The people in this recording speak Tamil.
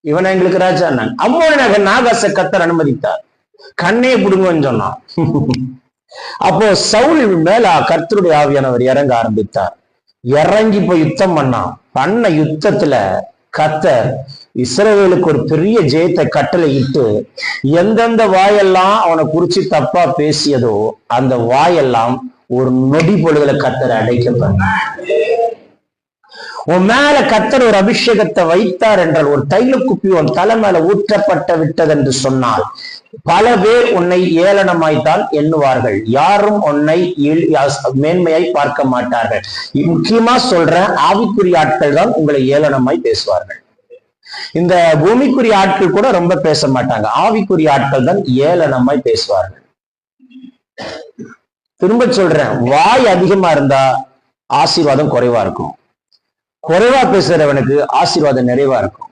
இவனை எங்களுக்கு ராஜா. அம்மோனி நகர் நாகாச கத்தர் அனுமதித்தார். கண்ணே புடுங்கன்னு சொன்னான். அப்போ சவுல் மேல கர்த்தருடைய ஆவியானவர் இறங்க ஆரம்பித்தார். இறங்கி போய் யுத்தம் பண்ண யுத்தத்துல கர்த்தர் இஸ்ரவேலுக்கு ஒரு பெரிய ஜெயத்தை கட்டளை இட்டு, எந்தெந்த வாயெல்லாம் அவனை குறிச்சு தப்பா பேசியதோ அந்த வாயெல்லாம் ஒரு நொடி பொழுதுல கர்த்தர் அடைக்கப்பட்டார். உன் மேல கர்த்தர் ஒரு அபிஷேகத்தை வைத்தார் என்றால், ஒரு தைல குப்பி உன் தலை மேல ஊற்றப்பட்ட விட்டது என்று சொன்னால், பல பேர் உன்னை ஏளனமாய்த்தான் எண்ணுவார்கள். யாரும் உன்னை மேன்மையாய் பார்க்க மாட்டார்கள். முக்கியமா சொல்றேன், ஆவிக்குரிய ஆட்கள் தான் உங்களை ஏளனமாய் பேசுவார்கள். இந்த பூமிக்குரிய ஆட்கள் கூட ரொம்ப பேச மாட்டாங்க. ஆவிக்குரிய ஆட்கள் தான் ஏளனமாய் பேசுவார்கள். திரும்ப சொல்றேன், வாய் அதிகமா இருந்தா ஆசீர்வாதம் குறைவா இருக்கும். குறைவா பேசுறவனுக்கு ஆசீர்வாதம் நிறைவா இருக்கும்.